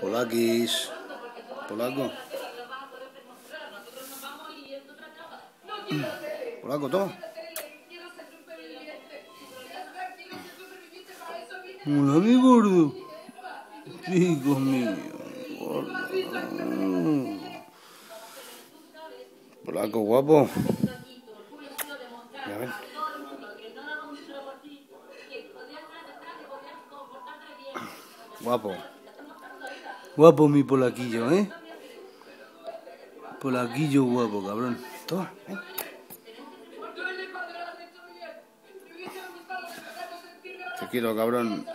Polakis. Polaco. Polaco, toma. Hola, mi gordo. Hijo mío. Gordo. Polaco, guapo. Ya ven. Guapo. Guapo mi polaquillo, ¿eh? Polaquillo guapo, cabrón. Toma, ven. Te quiero, cabrón.